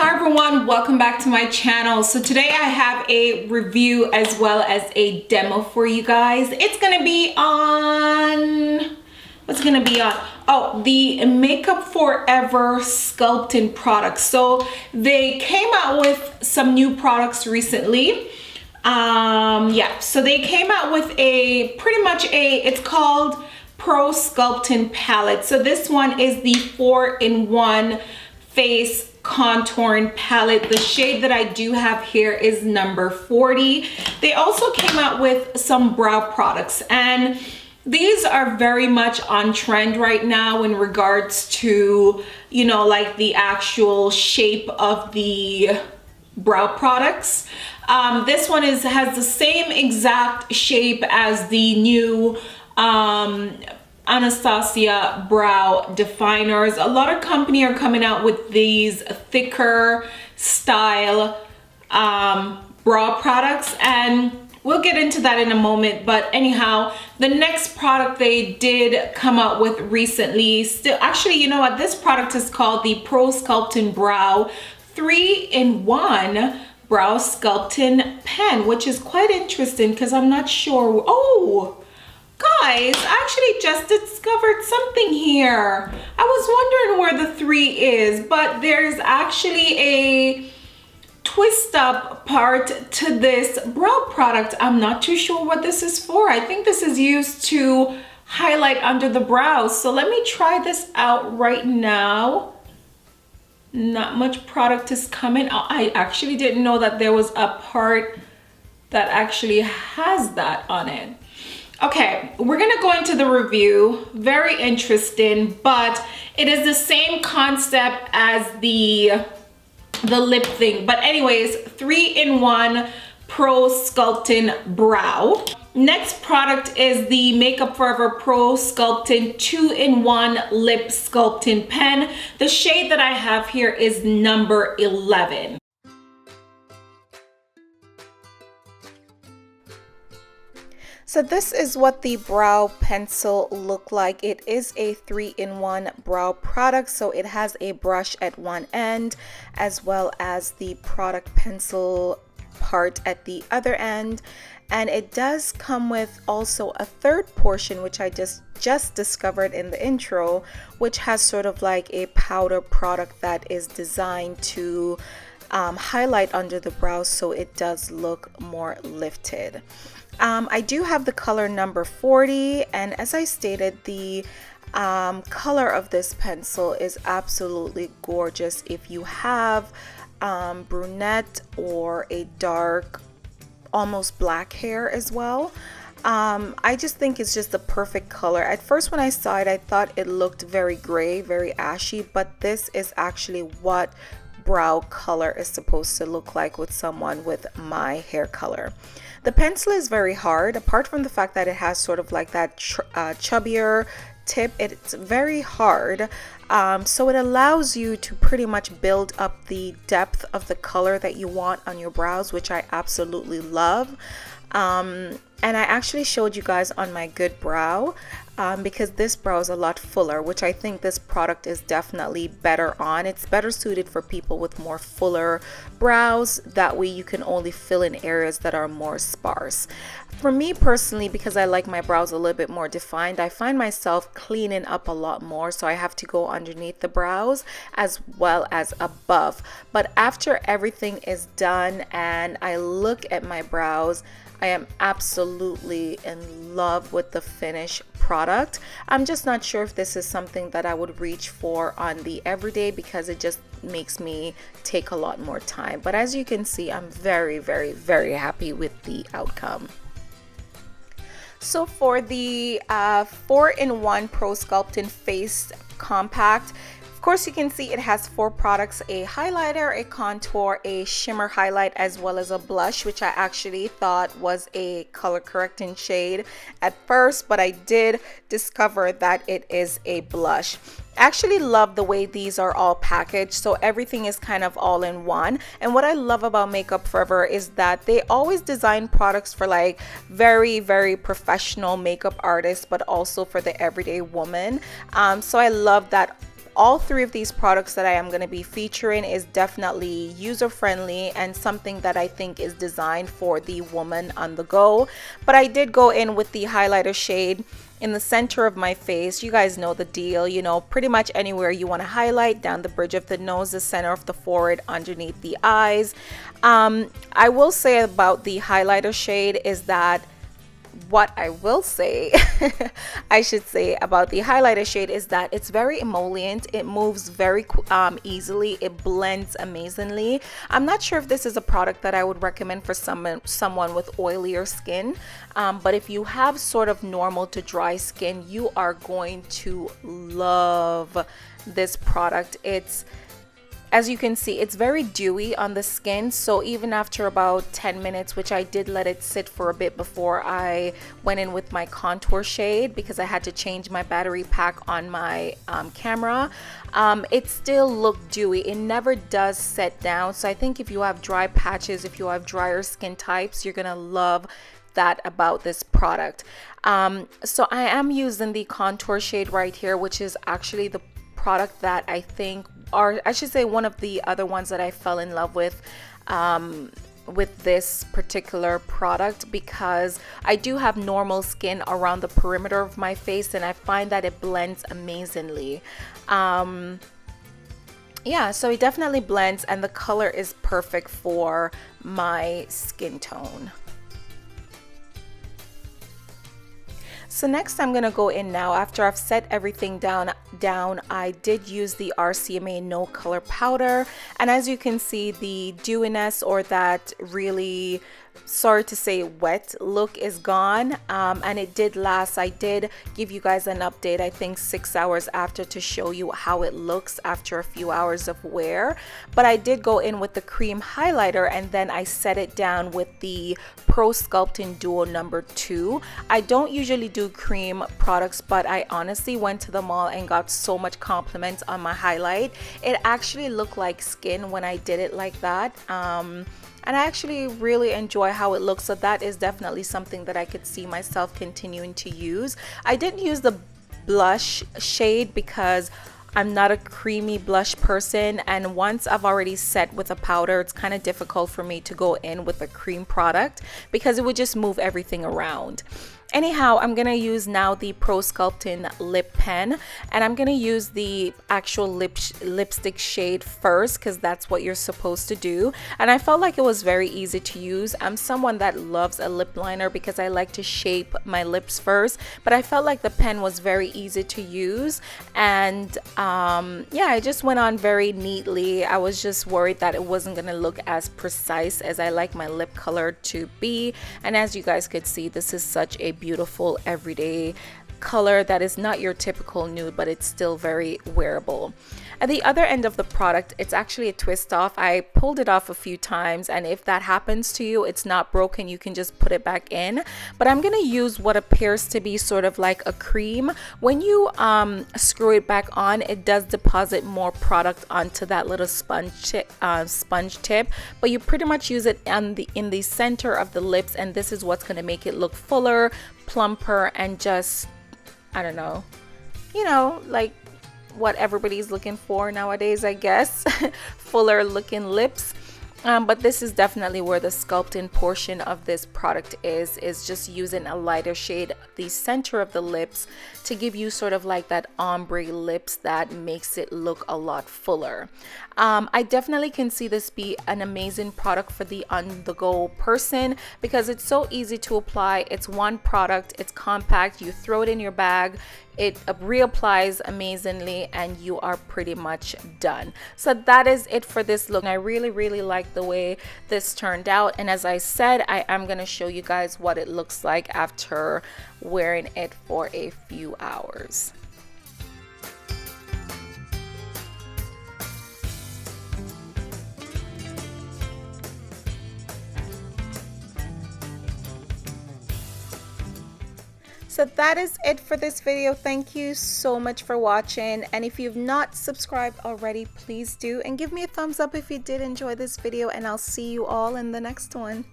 Hi everyone, welcome back to my channel. So today I have a review as well as a demo for you guys. It's gonna be on, what's gonna be on? Oh, the Makeup Forever sculpting products. So they came out with some new products recently. So they came out with it's called Pro Sculpting Palette. So this one is the 4-in-1 face contouring palette. The shade that I do have here is number 40. They also came out with some brow products, and these are very much on trend right now in regards to, you know, like the actual shape of the brow products. This one has the same exact shape as the new Anastasia brow definers. A lot of companies are coming out with these thicker style brow products, and we'll get into that in a moment. But anyhow, the next product they did come out with recently, you know what, this product is called the Pro Sculpting Brow 3-in-1 Brow Sculpting Pen, which is quite interesting because I'm not sure. Oh guys, I actually just discovered something here. I was wondering where the 3 is, but there's actually a twist up part to this brow product. I'm not too sure what this is for. I think this is used to highlight under the brows. So let me try this out right now. Not much product is coming. I actually didn't know that there was a part that actually has that on it. Okay, we're gonna go into the review. Very interesting, but it is the same concept as the lip thing. But anyways, 3-in-1 Pro Sculpting Brow. Next product is the Makeup Forever Pro Sculpting 2-in-1 Lip Sculpting Pen. The shade that I have here is number 11. So this is what the brow pencil look like. It is a 3-in-1 brow product, so it has a brush at one end as well as the product pencil part at the other end, and it does come with also a third portion, which I just discovered in the intro, which has sort of like a powder product that is designed to highlight under the brows, so it does look more lifted. I do have the color number 40, and as I stated, the color of this pencil is absolutely gorgeous if you have brunette or a dark, almost black hair as well. I just think it's just the perfect color. At first when I saw it, I thought it looked very gray, very ashy, but this is actually what brow color is supposed to look like with someone with my hair color. The pencil is very hard. Apart from the fact that it has sort of like that chubbier tip, it's very hard. So it allows you to pretty much build up the depth of the color that you want on your brows, which I absolutely love. And I actually showed you guys on my good brow because this brow is a lot fuller, which I think this product is definitely better on. It's better suited for people with more fuller brows. That way you can only fill in areas that are more sparse. For me personally, because I like my brows a little bit more defined, I find myself cleaning up a lot more, so I have to go underneath the brows as well as above. But after everything is done and I look at my brows, I am absolutely in love with the finished product. I'm just not sure if this is something that I would reach for on the everyday because it just makes me take a lot more time. But as you can see, I'm very, very, very happy with the outcome. So for the 4-in-1 Pro Sculpting Face Compact, of course you can see it has 4 products: a highlighter, a contour, a shimmer highlight, as well as a blush, which I actually thought was a color correcting shade at first, but I did discover that it is a blush. I actually love the way these are all packaged, so everything is kind of all in one. And what I love about Makeup Forever is that they always design products for like very, very professional makeup artists, but also for the everyday woman. So I love that all three of these products that I am going to be featuring is definitely user-friendly and something that I think is designed for the woman on the go. But I did go in with the highlighter shade in the center of my face. You guys know the deal, you know, pretty much anywhere you want to highlight, down the bridge of the nose, the center of the forehead, underneath the eyes. I will say about the highlighter shade is that what I will say, I should say about the highlighter shade is that it's very emollient. It moves very easily. It blends amazingly. I'm not sure if this is a product that I would recommend for someone with oilier skin, but if you have sort of normal to dry skin, you are going to love this product. As you can see, it's very dewy on the skin, so even after about 10 minutes, which I did let it sit for a bit before I went in with my contour shade because I had to change my battery pack on my camera, it still looked dewy. It never does set down, so I think if you have dry patches, if you have drier skin types, you're gonna love that about this product. So I am using the contour shade right here, which is actually the product that I think, or I should say one of the other ones that I fell in love with this particular product, because I do have normal skin around the perimeter of my face and I find that it blends amazingly. Yeah, so it definitely blends and the color is perfect for my skin tone. So next I'm going to go in now. After I've set everything down, I did use the RCMA No Color Powder. And as you can see, the dewiness, or that really, sorry to say, wet look is gone. And it did last. I did give you guys an update, I think 6 hours after, to show you how it looks after a few hours of wear. But I did go in with the cream highlighter and then I set it down with the Pro Sculpting Duo number 2. I don't usually do cream products, but I honestly went to the mall and got so much compliments on my highlight. It actually looked like skin when I did it like that. And I actually really enjoy how it looks, so that is definitely something that I could see myself continuing to use. I didn't use the blush shade because I'm not a creamy blush person, and once I've already set with a powder, it's kind of difficult for me to go in with a cream product because it would just move everything around. Anyhow, I'm going to use now the Pro Sculpting Lip Pen, and I'm going to use the actual lipstick shade first because that's what you're supposed to do. And I felt like it was very easy to use. I'm someone that loves a lip liner because I like to shape my lips first, but I felt like the pen was very easy to use. And yeah, it just went on very neatly. I was just worried that it wasn't going to look as precise as I like my lip color to be. And as you guys could see, this is such a beautiful everyday color that is not your typical nude, but it's still very wearable. At the other end of the product, it's actually a twist off. I pulled it off a few times, and if that happens to you, it's not broken, you can just put it back in. But I'm going to use what appears to be sort of like a cream. When you screw it back on, it does deposit more product onto that little sponge tip, but you pretty much use it in the center of the lips, and this is what's going to make it look fuller, plumper, and just, I don't know, you know, like what everybody's looking for nowadays, I guess. Fuller looking lips. But this is definitely where the sculpting portion of this product is just using a lighter shade, the center of the lips, to give you sort of like that ombre lips that makes it look a lot fuller. I definitely can see this be an amazing product for the on-the-go person because it's so easy to apply. It's one product, it's compact, you throw it in your bag, it reapplies amazingly, and you are pretty much done. So that is it for this look. I really like the way this turned out, and as I said, I am going to show you guys what it looks like after wearing it for a few hours. So that is it for this video. Thank you so much for watching, and if you've not subscribed already, please do, and give me a thumbs up if you did enjoy this video, and I'll see you all in the next one.